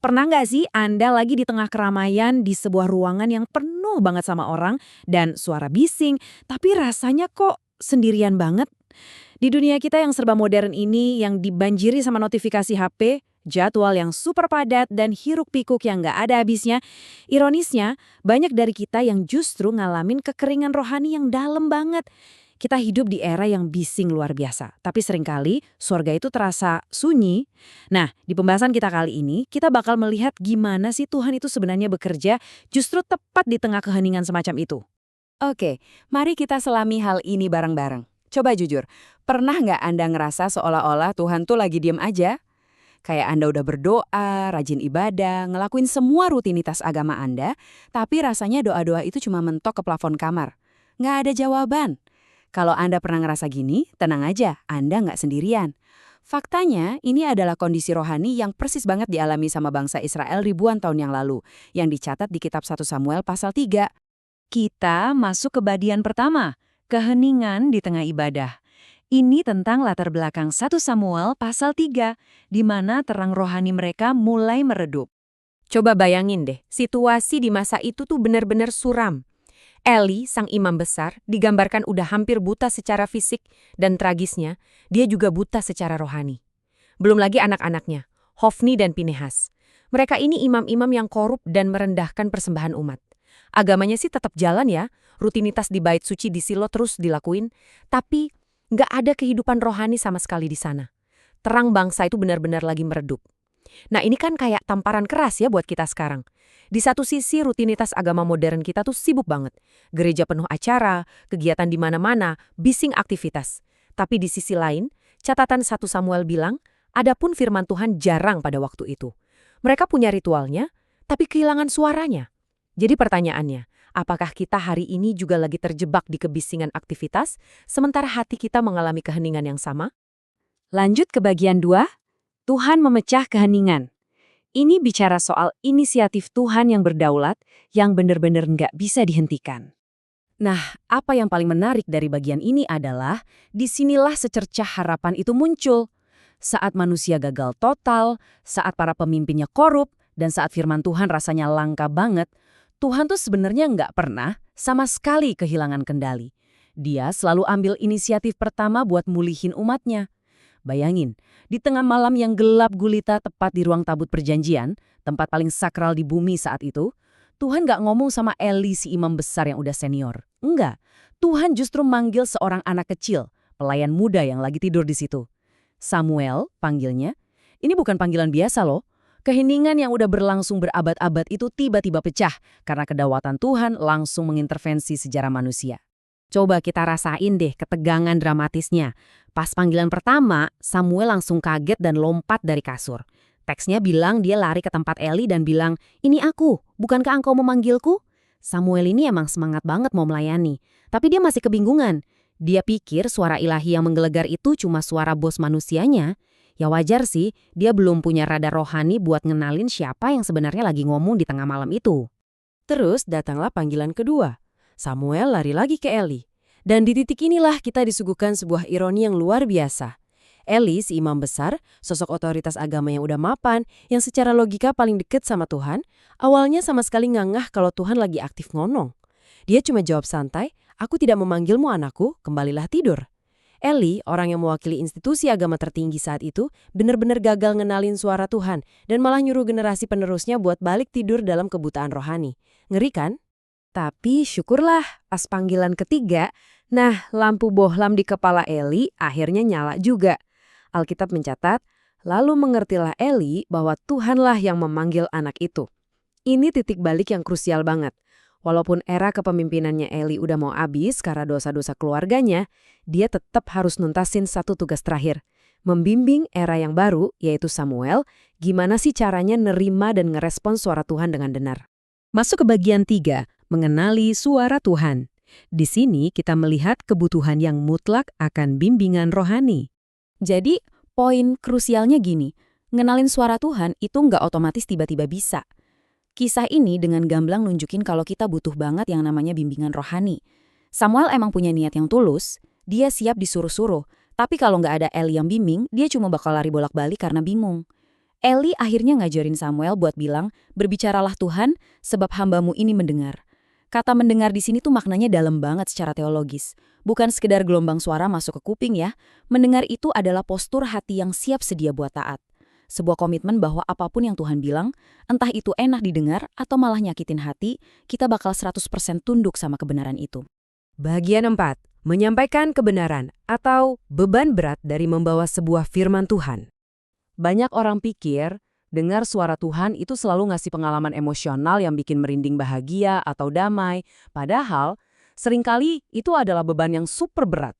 Pernah nggak sih Anda lagi di tengah keramaian di sebuah ruangan yang penuh banget sama orang dan suara bising, tapi rasanya kok sendirian banget? Di dunia kita yang serba modern ini, yang dibanjiri sama notifikasi HP, jadwal yang super padat dan hiruk-pikuk yang nggak ada habisnya, ironisnya banyak dari kita yang justru ngalamin kekeringan rohani yang dalam banget. Kita hidup di era yang bising luar biasa, tapi seringkali surga itu terasa sunyi. Nah, di pembahasan kita kali ini, kita bakal melihat gimana sih Tuhan itu sebenarnya bekerja justru tepat di tengah keheningan semacam itu. Oke, mari kita selami hal ini bareng-bareng. Coba jujur, pernah nggak Anda ngerasa seolah-olah Tuhan tuh lagi diem aja? Kayak Anda udah berdoa, rajin ibadah, ngelakuin semua rutinitas agama Anda, tapi rasanya doa-doa itu cuma mentok ke plafon kamar. Nggak ada jawaban. Kalau Anda pernah ngerasa gini, tenang aja, Anda nggak sendirian. Faktanya, ini adalah kondisi rohani yang persis banget dialami sama bangsa Israel ribuan tahun yang lalu, yang dicatat di kitab 1 Samuel pasal 3. Kita masuk ke bagian pertama, keheningan di tengah ibadah. Ini tentang latar belakang 1 Samuel pasal 3, di mana terang rohani mereka mulai meredup. Coba bayangin deh, situasi di masa itu tuh benar-benar suram. Eli, sang imam besar, digambarkan udah hampir buta secara fisik dan tragisnya, dia juga buta secara rohani. Belum lagi anak-anaknya, Hofni dan Pinehas. Mereka ini imam-imam yang korup dan merendahkan persembahan umat. Agamanya sih tetap jalan ya, rutinitas di bait suci di Silo terus dilakuin, tapi nggak ada kehidupan rohani sama sekali di sana. Terang bangsa itu benar-benar lagi meredup. Nah ini kan kayak tamparan keras ya buat kita sekarang. Di satu sisi rutinitas agama modern kita tuh sibuk banget. Gereja penuh acara, kegiatan di mana-mana, bising aktivitas. Tapi di sisi lain, catatan 1 Samuel bilang, adapun firman Tuhan jarang pada waktu itu. Mereka punya ritualnya, tapi kehilangan suaranya. Jadi pertanyaannya, apakah kita hari ini juga lagi terjebak di kebisingan aktivitas, sementara hati kita mengalami keheningan yang sama? Lanjut ke bagian 2, Tuhan memecah keheningan. Ini bicara soal inisiatif Tuhan yang berdaulat, yang benar-benar nggak bisa dihentikan. Nah, apa yang paling menarik dari bagian ini adalah, disinilah secercah harapan itu muncul. Saat manusia gagal total, saat para pemimpinnya korup, dan saat firman Tuhan rasanya langka banget, Tuhan tuh sebenarnya nggak pernah sama sekali kehilangan kendali. Dia selalu ambil inisiatif pertama buat mulihin umatnya. Bayangin, di tengah malam yang gelap gulita tepat di ruang tabut perjanjian, tempat paling sakral di bumi saat itu, Tuhan nggak ngomong sama Eli si imam besar yang udah senior. Enggak, Tuhan justru manggil seorang anak kecil, pelayan muda yang lagi tidur di situ. Samuel, panggilnya. Ini bukan panggilan biasa loh. Keheningan yang udah berlangsung berabad-abad itu tiba-tiba pecah karena kedaulatan Tuhan langsung mengintervensi sejarah manusia. Coba kita rasain deh ketegangan dramatisnya. Pas panggilan pertama, Samuel langsung kaget dan lompat dari kasur. Teksnya bilang dia lari ke tempat Eli dan bilang, "Ini aku, bukankah engkau memanggilku?" Samuel ini emang semangat banget mau melayani, tapi dia masih kebingungan. Dia pikir suara ilahi yang menggelegar itu cuma suara bos manusianya. Ya wajar sih, dia belum punya radar rohani buat ngenalin siapa yang sebenarnya lagi ngomong di tengah malam itu. Terus datanglah panggilan kedua. Samuel lari lagi ke Eli. Dan di titik inilah kita disuguhkan sebuah ironi yang luar biasa. Eli, si imam besar, sosok otoritas agama yang udah mapan, yang secara logika paling deket sama Tuhan, awalnya sama sekali ngangah kalau Tuhan lagi aktif ngonong. Dia cuma jawab santai, "Aku tidak memanggilmu anakku, kembalilah tidur." Eli, orang yang mewakili institusi agama tertinggi saat itu, benar-benar gagal ngenalin suara Tuhan dan malah nyuruh generasi penerusnya buat balik tidur dalam kebutaan rohani. Ngeri kan? Tapi syukurlah, pas panggilan ketiga, nah lampu bohlam di kepala Eli akhirnya nyala juga. Alkitab mencatat, lalu mengertilah Eli bahwa Tuhanlah yang memanggil anak itu. Ini titik balik yang krusial banget. Walaupun era kepemimpinannya Eli udah mau habis karena dosa-dosa keluarganya, dia tetap harus nuntasin satu tugas terakhir. Membimbing era yang baru, yaitu Samuel, gimana sih caranya nerima dan ngerespon suara Tuhan dengan benar. Masuk ke bagian 3, mengenali suara Tuhan. Di sini kita melihat kebutuhan yang mutlak akan bimbingan rohani. Jadi, poin krusialnya gini, ngenalin suara Tuhan itu nggak otomatis tiba-tiba bisa. Kisah ini dengan gamblang nunjukin kalau kita butuh banget yang namanya bimbingan rohani. Samuel emang punya niat yang tulus, dia siap disuruh-suruh, tapi kalau nggak ada Eli yang bimbing, dia cuma bakal lari bolak-balik karena bingung. Eli akhirnya ngajarin Samuel buat bilang, berbicaralah Tuhan, sebab hambamu ini mendengar. Kata mendengar di sini tuh maknanya dalam banget secara teologis. Bukan sekedar gelombang suara masuk ke kuping ya. Mendengar itu adalah postur hati yang siap sedia buat taat. Sebuah komitmen bahwa apapun yang Tuhan bilang, entah itu enak didengar atau malah nyakitin hati, kita bakal 100% tunduk sama kebenaran itu. Bagian 4. Menyampaikan kebenaran atau beban berat dari membawa sebuah firman Tuhan. Banyak orang pikir, dengar suara Tuhan itu selalu ngasih pengalaman emosional yang bikin merinding bahagia atau damai. Padahal, seringkali itu adalah beban yang super berat.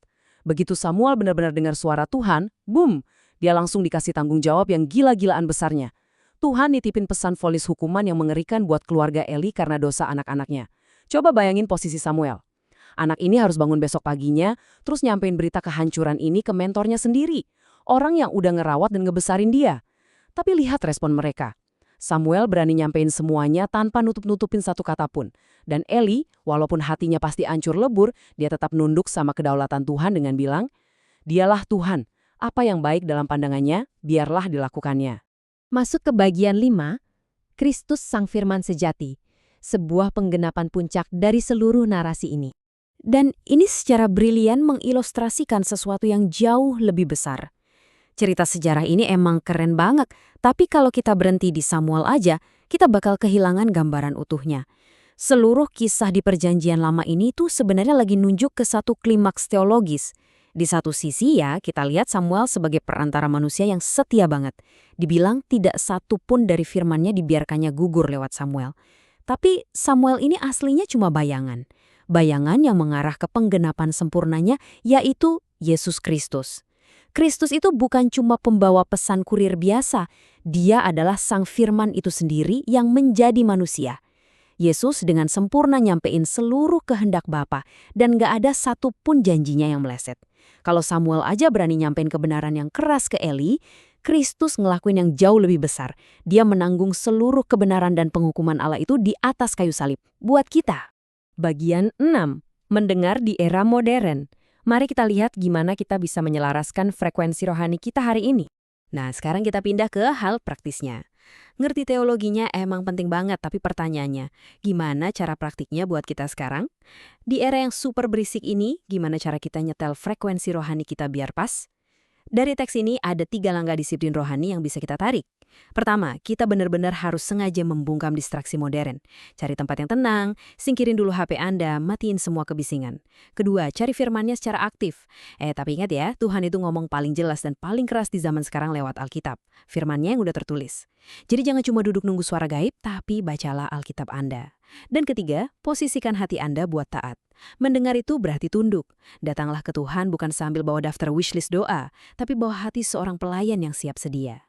Begitu Samuel benar-benar dengar suara Tuhan, boom, dia langsung dikasih tanggung jawab yang gila-gilaan besarnya. Tuhan nitipin pesan vonis hukuman yang mengerikan buat keluarga Eli karena dosa anak-anaknya. Coba bayangin posisi Samuel. Anak ini harus bangun besok paginya, terus nyampein berita kehancuran ini ke mentornya sendiri. Orang yang udah ngerawat dan ngebesarin dia. Tapi lihat respon mereka. Samuel berani nyampein semuanya tanpa nutup-nutupin satu kata pun. Dan Eli, walaupun hatinya pasti hancur lebur, dia tetap nunduk sama kedaulatan Tuhan dengan bilang, "Dialah Tuhan, apa yang baik dalam pandangannya, biarlah dilakukannya." Masuk ke bagian 5, Kristus Sang Firman Sejati. Sebuah penggenapan puncak dari seluruh narasi ini. Dan ini secara brilian mengilustrasikan sesuatu yang jauh lebih besar. Cerita sejarah ini emang keren banget, tapi kalau kita berhenti di Samuel aja, kita bakal kehilangan gambaran utuhnya. Seluruh kisah di Perjanjian Lama ini tuh sebenarnya lagi nunjuk ke satu klimaks teologis. Di satu sisi ya, kita lihat Samuel sebagai perantara manusia yang setia banget. Dibilang tidak satu pun dari firmannya dibiarkannya gugur lewat Samuel. Tapi Samuel ini aslinya cuma bayangan. Bayangan yang mengarah ke penggenapan sempurnanya, yaitu Yesus Kristus. Kristus itu bukan cuma pembawa pesan kurir biasa, dia adalah Sang Firman itu sendiri yang menjadi manusia. Yesus dengan sempurna nyampein seluruh kehendak Bapa dan gak ada satupun janjinya yang meleset. Kalau Samuel aja berani nyampein kebenaran yang keras ke Eli, Kristus ngelakuin yang jauh lebih besar. Dia menanggung seluruh kebenaran dan penghukuman Allah itu di atas kayu salib. Buat kita. Bagian 6. Mendengar di era modern. Mari kita lihat gimana kita bisa menyelaraskan frekuensi rohani kita hari ini. Nah, sekarang kita pindah ke hal praktisnya. Ngerti teologinya emang penting banget, tapi pertanyaannya, gimana cara praktiknya buat kita sekarang? Di era yang super berisik ini, gimana cara kita nyetel frekuensi rohani kita biar pas? Dari teks ini ada 3 langkah disiplin rohani yang bisa kita tarik. Pertama, kita benar-benar harus sengaja membungkam distraksi modern. Cari tempat yang tenang, singkirin dulu HP Anda, matiin semua kebisingan. Kedua, cari firman-Nya secara aktif. Tapi ingat ya, Tuhan itu ngomong paling jelas dan paling keras di zaman sekarang lewat Alkitab. Firman-Nya yang udah tertulis. Jadi jangan cuma duduk nunggu suara gaib, tapi bacalah Alkitab Anda. Dan ketiga, posisikan hati Anda buat taat. Mendengar itu berarti tunduk. Datanglah ke Tuhan bukan sambil bawa daftar wishlist doa, tapi bawa hati seorang pelayan yang siap sedia.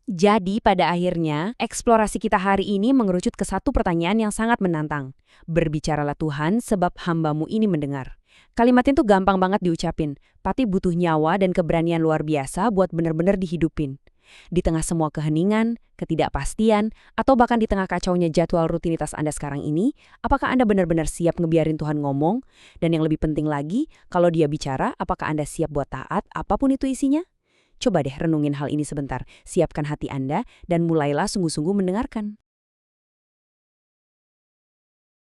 Jadi pada akhirnya, eksplorasi kita hari ini mengerucut ke satu pertanyaan yang sangat menantang. Berbicaralah Tuhan sebab hambamu ini mendengar. Kalimat itu gampang banget diucapin, tapi butuh nyawa dan keberanian luar biasa buat benar-benar dihidupin. Di tengah semua keheningan, ketidakpastian, atau bahkan di tengah kacaunya jadwal rutinitas Anda sekarang ini, apakah Anda benar-benar siap ngebiarin Tuhan ngomong? Dan yang lebih penting lagi, kalau Dia bicara, apakah Anda siap buat taat apapun itu isinya? Coba deh renungin hal ini sebentar, siapkan hati Anda dan mulailah sungguh-sungguh mendengarkan.